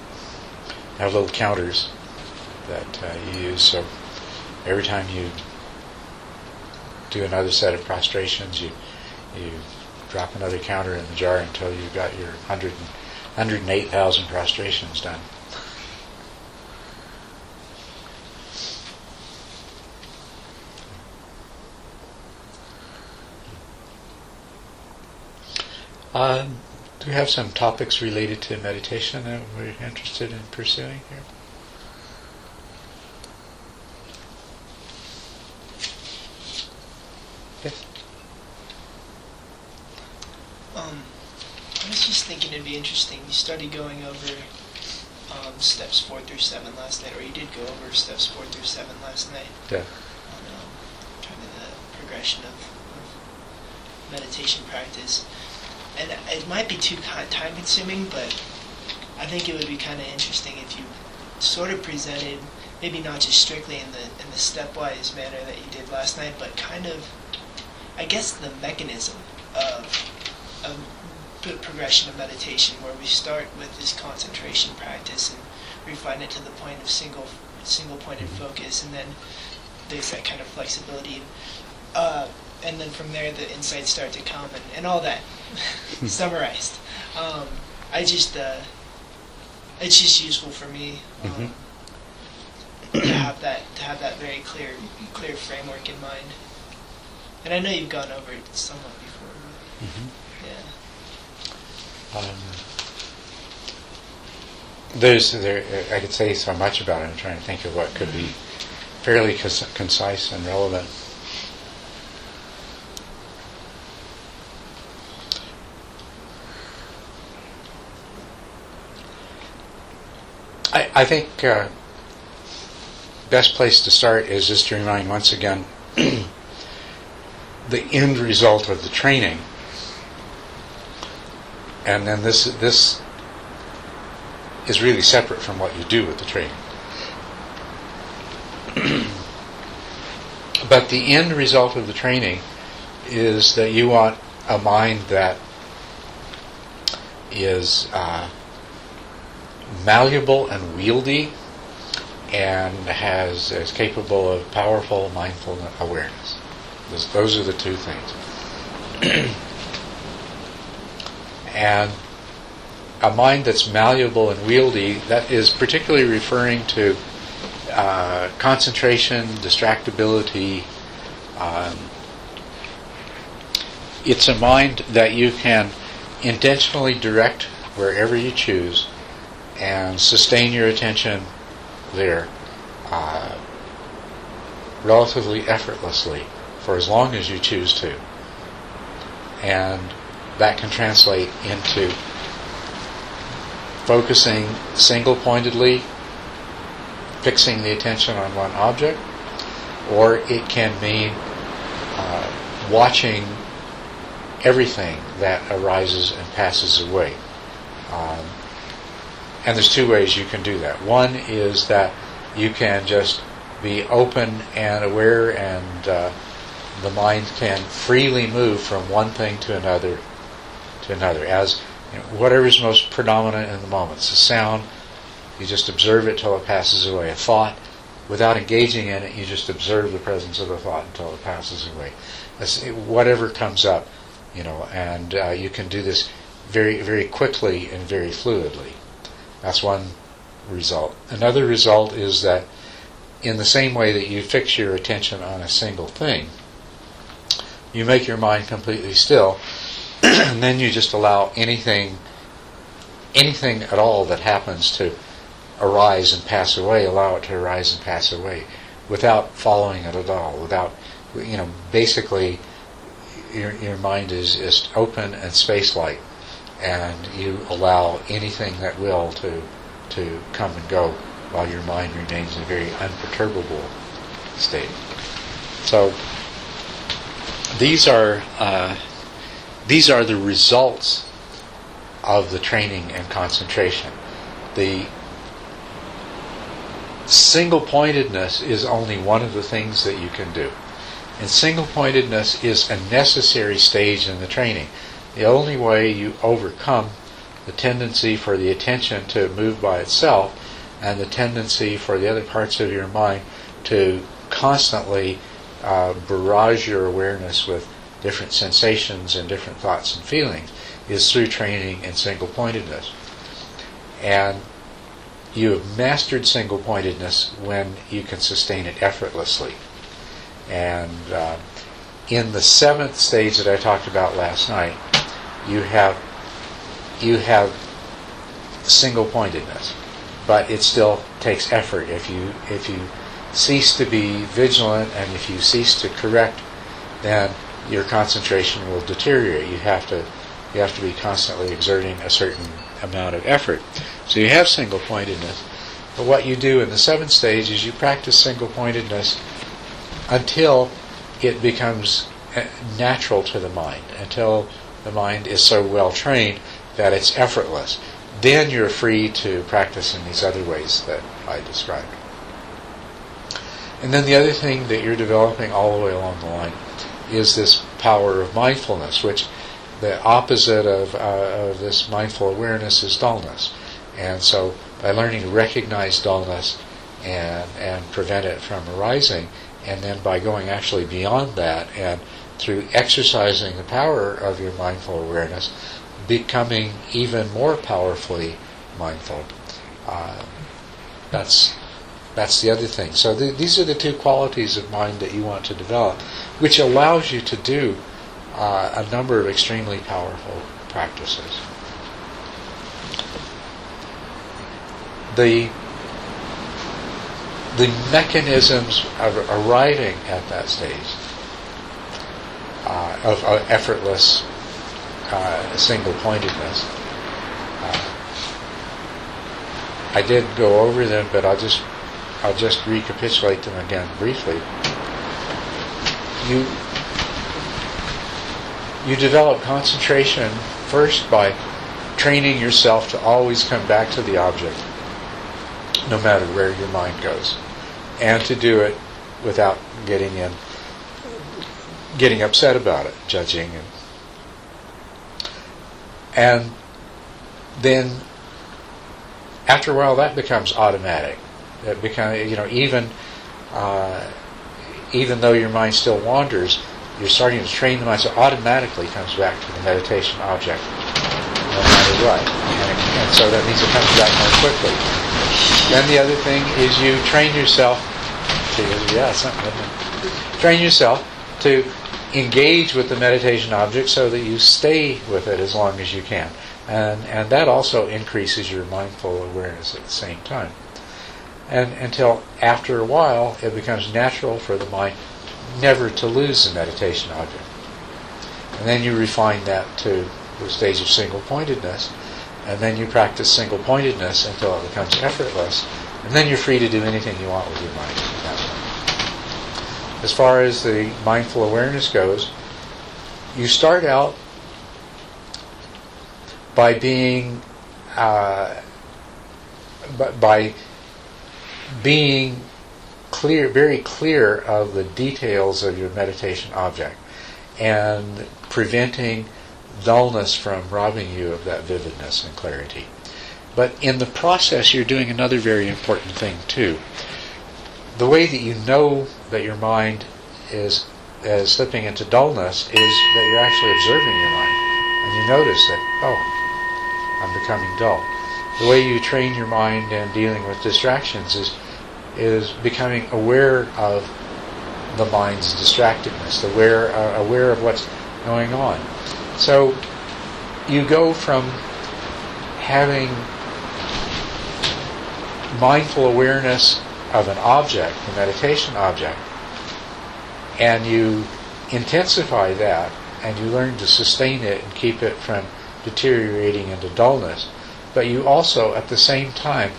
Have little counters that you use, so every time you do another set of prostrations, you drop another counter in the jar until you've got your 108,000 prostrations done. Do we have some topics related to meditation that we're interested in pursuing here? Yes. I was just thinking it'd be interesting. You started going over steps 4 through 7 last night, or you did go over steps 4 through 7 last night. Yeah. On kind of the progression of meditation practice. And it might be too time-consuming, but I think it would be kind of interesting if you sort of presented, maybe not just strictly in the stepwise manner that you did last night, but kind of, I guess, the mechanism of progression of meditation, where we start with this concentration practice and refine it to the point of single pointed focus, and then there's that kind of flexibility. And then from there, the insights start to come, and all that summarized. It's just useful for me to have that very clear framework in mind. And I know you've gone over it somewhat before. Yeah. I could say so much about it. I'm trying to think of what could be fairly concise and relevant. I think best place to start is just to remind once again the end result of the training, and then this is really separate from what you do with the training. But the end result of the training is that you want a mind that is malleable and wieldy, and is capable of powerful mindful awareness. Those are the two things. And a mind that's malleable and wieldy, that is particularly referring to concentration, distractibility. It's a mind that you can intentionally direct wherever you choose and sustain your attention there relatively effortlessly for as long as you choose to. and that can translate into focusing single-pointedly, fixing the attention on one object, or it can mean watching everything that arises and passes away. And there's two ways you can do that. One is that you can just be open and aware, and the mind can freely move from one thing to another, as whatever is most predominant in the moment. It's a sound, you just observe it till it passes away. A thought, without engaging in it, you just observe the presence of the thought until it passes away. Whatever comes up, and you can do this very, very quickly and very fluidly. That's one result. Another result is that in the same way that you fix your attention on a single thing, you make your mind completely still, and then you just allow anything at all that happens to arise and pass away, allow it to arise and pass away without following it at all, without, basically your mind is just open and space-like, and you allow anything that will to come and go while your mind remains in a very unperturbable state. So these are the results of the training and concentration. The single-pointedness is only one of the things that you can do. And single-pointedness is a necessary stage in the training. The only way you overcome the tendency for the attention to move by itself and the tendency for the other parts of your mind to constantly barrage your awareness with different sensations and different thoughts and feelings is through training in single-pointedness. And you have mastered single-pointedness when you can sustain it effortlessly. And in the seventh stage that I talked about last night, you have single-pointedness, but it still takes effort. If you cease to be vigilant and if you cease to correct, then your concentration will deteriorate. You have to be constantly exerting a certain amount of effort. So you have single-pointedness. But what you do in the seventh stage is you practice single-pointedness until it becomes natural to the mind, until the mind is so well trained that it's effortless. Then you're free to practice in these other ways that I described. And then the other thing that you're developing all the way along the line is this power of mindfulness, which the opposite of this mindful awareness is dullness. And so by learning to recognize dullness and prevent it from arising, and then by going actually beyond that and through exercising the power of your mindful awareness, becoming even more powerfully mindful. That's the other thing. So these are the two qualities of mind that you want to develop, which allows you to do a number of extremely powerful practices. The mechanisms of arriving at that stage of effortless single-pointedness, I did go over them, but I'll just recapitulate them again briefly. You develop concentration first by training yourself to always come back to the object, no matter where your mind goes, and to do it without getting upset about it, judging, and then after a while that becomes automatic. That becomes, even though your mind still wanders, you're starting to train the mind, so automatically comes back to the meditation object, no matter what. And so that means it comes back more quickly. Then the other thing is you train yourself to engage with the meditation object so that you stay with it as long as you can. And that also increases your mindful awareness at the same time. And until after a while it becomes natural for the mind never to lose the meditation object. And then you refine that to the stage of single-pointedness, and then you practice single-pointedness until it becomes effortless, and then you're free to do anything you want with your mind at that point. As far as the mindful awareness goes, you start out by being by being clear, very clear of the details of your meditation object, and preventing dullness from robbing you of that vividness and clarity. But in the process, you're doing another very important thing too. The way that you know that your mind is slipping into dullness is that you're actually observing your mind, and you notice that, oh, I'm becoming dull. The way you train your mind in dealing with distractions is becoming aware of the mind's distractedness, aware of what's going on. So you go from having mindful awareness of an object, the meditation object, and you intensify that, and you learn to sustain it and keep it from deteriorating into dullness. But you also, at the same time,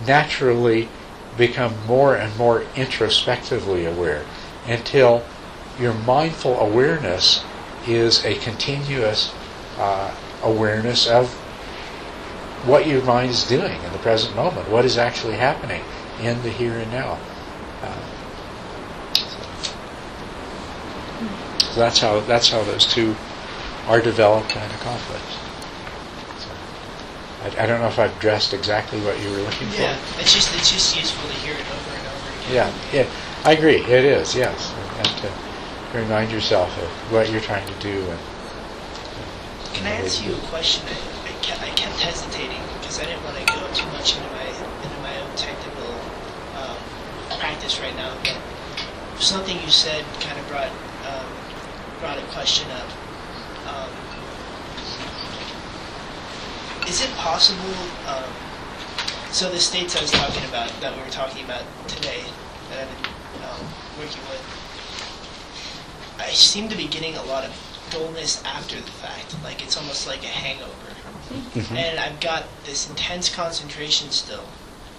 naturally become more and more introspectively aware until your mindful awareness is a continuous awareness of what your mind is doing in the present moment, what is actually happening in the here and now. So that's how those two are developed and accomplished. I don't know if I've addressed exactly what you were looking for. Yeah, it's just useful to hear it over and over again. Yeah, I agree. It is, yes, and to remind yourself of what you're trying to do. And can I ask you a question? I kept hesitating because I didn't want to go too much into my own technical practice right now. But something you said kind of brought a question up. Is it possible? So the states I was talking about, that we were talking about today, that I've been working with, I seem to be getting a lot of dullness after the fact. Like it's almost like a hangover. Mm-hmm. And I've got this intense concentration still,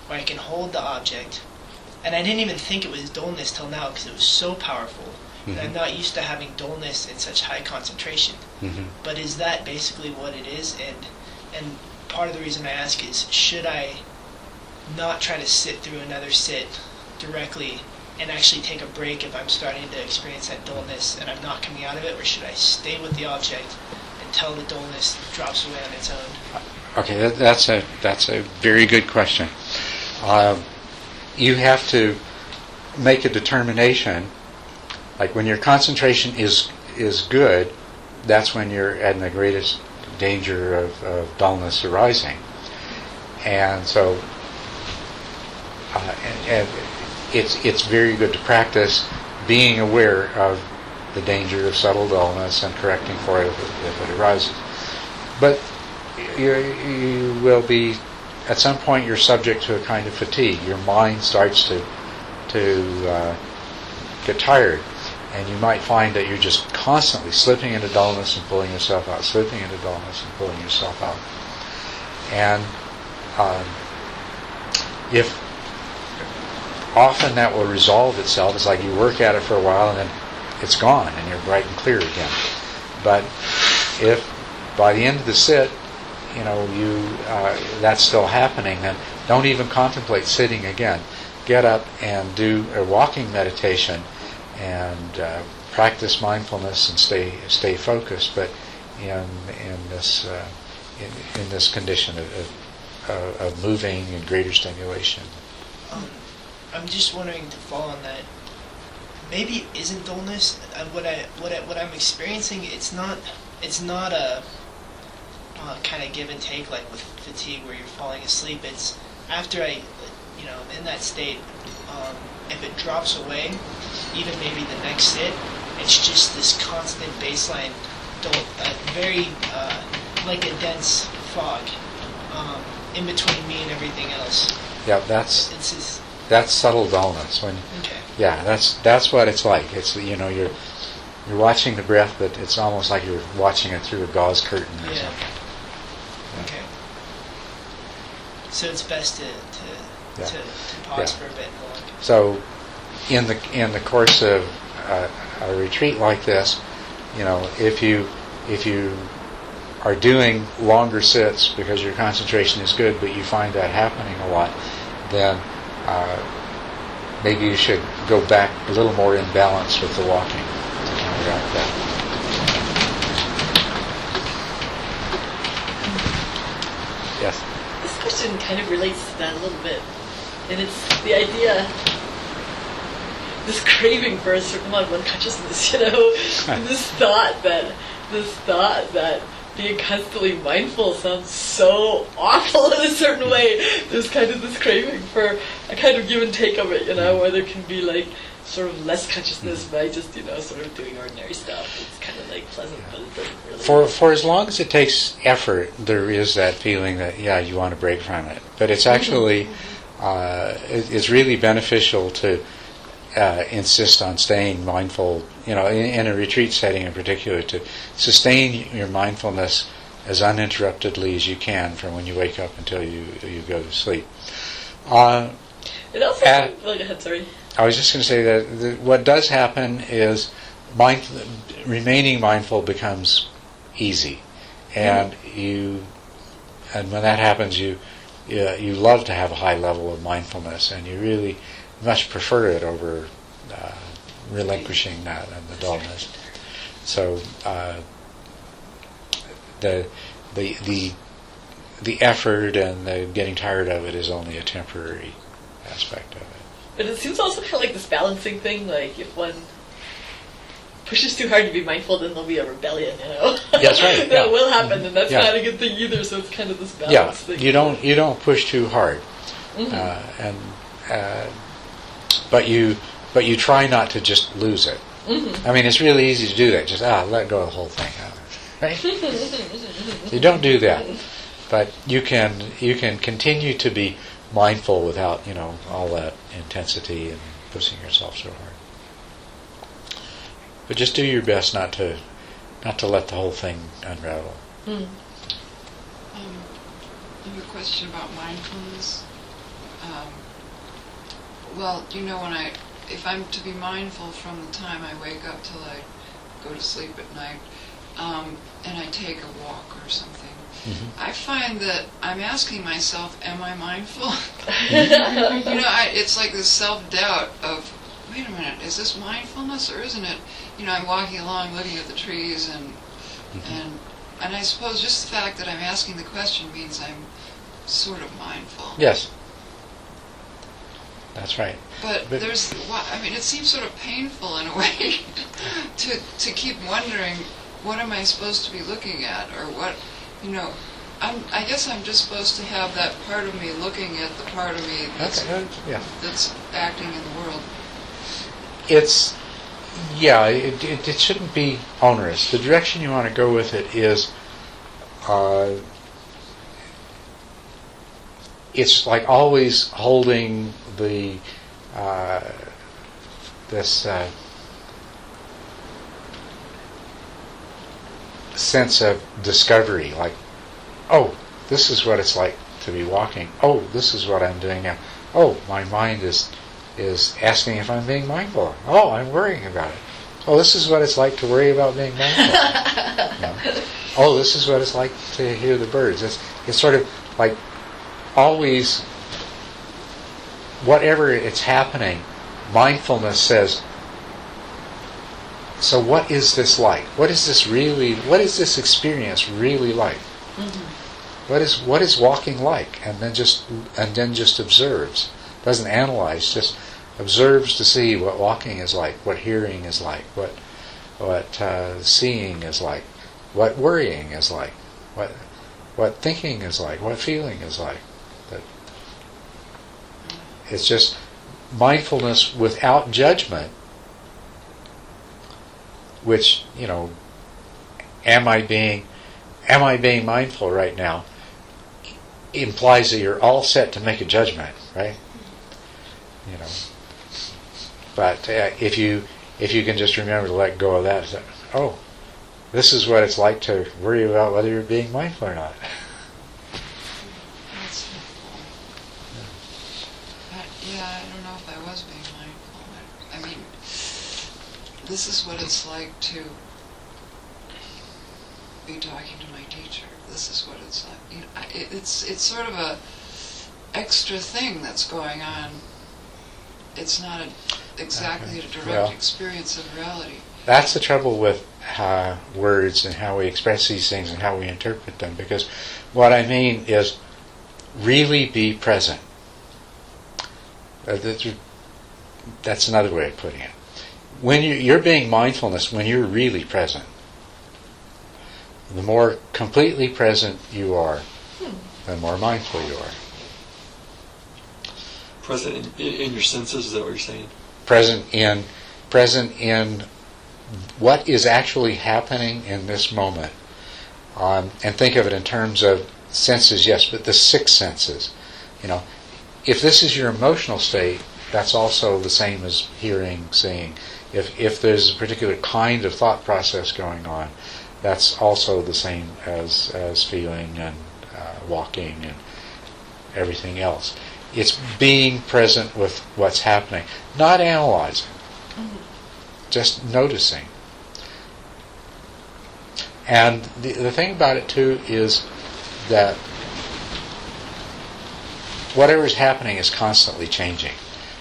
where I can hold the object, and I didn't even think it was dullness till now because it was so powerful. Mm-hmm. And I'm not used to having dullness in such high concentration. Mm-hmm. But is that basically what it is? And part of the reason I ask is, should I not try to sit through another sit directly and actually take a break if I'm starting to experience that dullness and I'm not coming out of it, or should I stay with the object until the dullness drops away on its own? Okay, that's a very good question. You have to make a determination. Like when your concentration is good, that's when you're at the greatest danger of dullness arising. And so and it's very good to practice being aware of the danger of subtle dullness and correcting for it if it arises. But you will be, at some point you're subject to a kind of fatigue. Your mind starts to get tired, and you might find that you're just constantly slipping into dullness and pulling yourself out, slipping into dullness and pulling yourself out. And if often that will resolve itself, it's like you work at it for a while and then it's gone and you're bright and clear again. But if by the end of the sit, that's still happening, then don't even contemplate sitting again. Get up and do a walking meditation and practice mindfulness and stay focused, but in this condition of moving and greater stimulation. I'm just wondering, to fall on that, maybe it isn't dullness. What I'm experiencing, it's not a kind of give and take like with fatigue where you're falling asleep. It's after I'm in that state. If it drops away, even maybe the next sit, it's just this constant baseline, very like a dense fog in between me and everything else. Yeah, that's subtle dullness. Okay. Yeah, that's what it's like. It's you're you're watching the breath, but it's almost like you're watching it through a gauze curtain or Yeah. something. Okay. So it's best to Yeah. pause Yeah. for a bit and look. So, in the course of a retreat like this, if you are doing longer sits because your concentration is good, but you find that happening a lot, then maybe you should go back a little more in balance with the walking to counteract that. Yes. This question kind of relates to that a little bit. And it's the idea, this craving for a certain amount of unconsciousness, and this thought that being constantly mindful sounds so awful in a certain way. There's kind of this craving for a kind of give and take of it, where there can be like sort of less consciousness by just, sort of doing ordinary stuff. It's kind of like pleasant, but it doesn't really... For as long as it takes effort, there is that feeling that, you want to break from it. But it's actually, it's really beneficial to insist on staying mindful, in a retreat setting in particular, to sustain your mindfulness as uninterruptedly as you can from when you wake up until you go to sleep. It also... go ahead, sorry. I was just going to say that what does happen is remaining mindful becomes easy, and when that happens, you love to have a high level of mindfulness, and you really much prefer it over relinquishing that and the dullness. So the effort and the getting tired of it is only a temporary aspect of it. But it seems also kind of like this balancing thing, like if one pushes too hard to be mindful, then there'll be a rebellion, That's right. That will happen, and that's Yeah. not a good thing either, so it's kind of this balance thing. You don't push too hard. Mm-hmm. But you try not to just lose it. Mm-hmm. I mean, it's really easy to do that. Just let go of the whole thing, right? You don't do that, but you can continue to be mindful without all that intensity and pushing yourself so hard. But just do your best not to let the whole thing unravel. Mm. I have a question about mindfulness. If I'm to be mindful from the time I wake up till I go to sleep at night, and I take a walk or something, I find that I'm asking myself, am I mindful? It's like this self-doubt of, wait a minute, is this mindfulness or isn't it? I'm walking along looking at the trees and I suppose just the fact that I'm asking the question means I'm sort of mindful. Yes. That's right. But it seems sort of painful in a way to keep wondering, what am I supposed to be looking at, or what, I guess I'm just supposed to have that part of me looking at the part of me that's acting in the world. It shouldn't be onerous. The direction you want to go with it is, it's like always holding the this sense of discovery, like, oh, this is what it's like to be walking. Oh, this is what I'm doing now. Oh, my mind is asking if I'm being mindful. Oh, I'm worrying about it. Oh, this is what it's like to worry about being mindful. Oh, this is what it's like to hear the birds. It's sort of like always, whatever it's happening, mindfulness says, so what is this like? What is this experience really like? Mm-hmm. What is walking like? And then just observes. Doesn't analyze, just observes to see what walking is like, what hearing is like, what seeing is like, what worrying is like, what thinking is like, what feeling is like. But it's just mindfulness without judgment, which, am I being mindful right now, implies that you're all set to make a judgment, right? But if if you can just remember to let go of that, it's like, oh, this is what it's like to worry about whether you're being mindful or not. That's helpful. I don't know if I was being mindful. I mean, this is what it's like to be talking to my teacher. This is what it's like. You know, it's sort of a extra thing that's going on. It's not exactly a direct experience of reality. That's the trouble with words and how we express these things and how we interpret them, because what I mean is really be present. That's another way of putting it. When you're being mindfulness, when you're really present, the more completely present you are, the more mindful you are. Present in your senses, is that what you're saying? Present in what is actually happening in this moment. And think of it in terms of senses, yes, but the six senses. You know, if this is your emotional state, that's also the same as hearing, seeing. If there's a particular kind of thought process going on, that's also the same as feeling and walking and everything else. It's being present with what's happening, not analyzing, just noticing. And the thing about it too is that whatever is happening is constantly changing.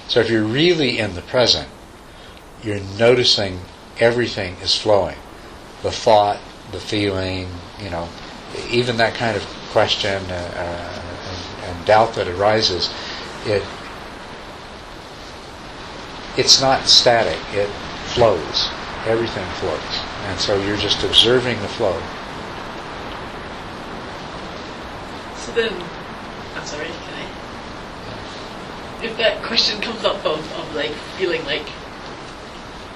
So if you're really in the present, you're noticing everything is flowing. The thought, the feeling, even that kind of question and doubt that arises, it's not static. It flows. Everything flows. And so you're just observing the flow. So then, I'm sorry, can I? If that question comes up of like feeling like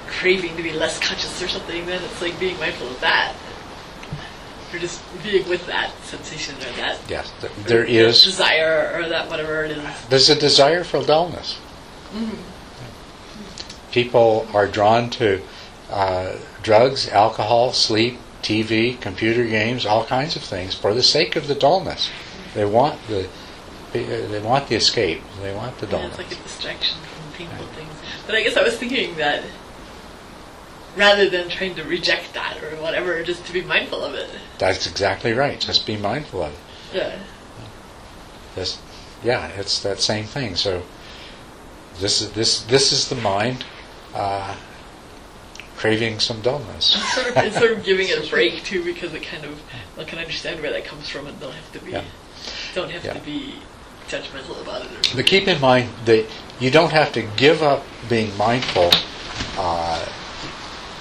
craving to be less conscious or something, then it's like being mindful of that. Or just being with that sensation or that there is desire or that whatever it is. There's a desire for dullness. Mm-hmm. People are drawn to drugs, alcohol, sleep, TV, computer games, all kinds of things for the sake of the dullness. They want the escape. They want the dullness. It's like a distraction from painful things. But I guess I was thinking that rather than trying to reject that or whatever, just to be mindful of it. That's exactly right. Just be mindful of it. Yeah. It's that same thing. So this is the mind craving some dullness. It's sort of giving it a break too, because it kind of one can understand where that comes from and don't have to be judgmental about it. But keep in mind that you don't have to give up being mindful.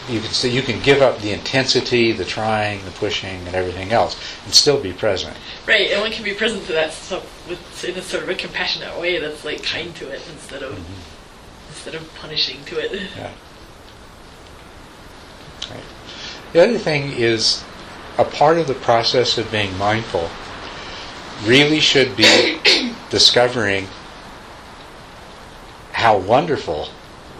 You can give up the intensity, the trying, the pushing, and everything else, and still be present. Right, and one can be present to that stuff in a sort of a compassionate way that's like kind to it instead of punishing to it. Yeah. Right. The other thing is, a part of the process of being mindful really should be discovering how wonderful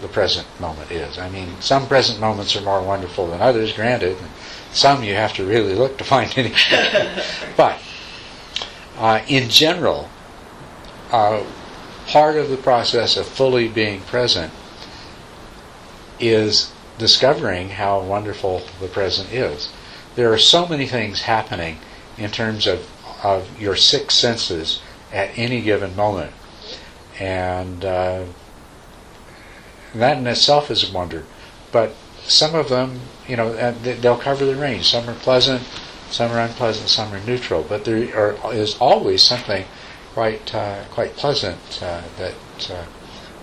the present moment is. I mean, some present moments are more wonderful than others, granted. And some you have to really look to find anything. But in general, part of the process of fully being present is discovering how wonderful the present is. There are so many things happening in terms of your six senses at any given moment. And that in itself is a wonder. But some of them, they'll cover the range. Some are pleasant, some are unpleasant, some are neutral. But there is always something quite pleasant that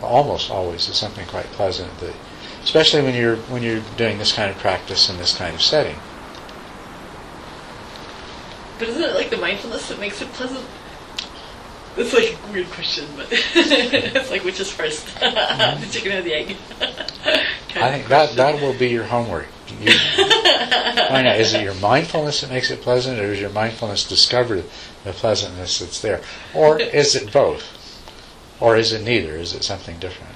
almost always is something quite pleasant that, especially when you're doing this kind of practice in this kind of setting. But isn't it like the mindfulness that makes it pleasant? It's like a weird question, but it's like, which is first? The chicken or the egg? I think that will be your homework. Find out, is it your mindfulness that makes it pleasant, or is your mindfulness discover the pleasantness that's there? Or is it both? Or is it neither? Is it something different?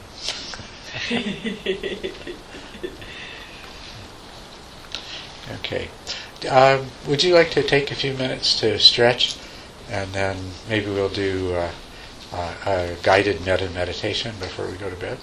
Okay. Would you like to take a few minutes to stretch, and then maybe we'll do a guided meditation before we go to bed?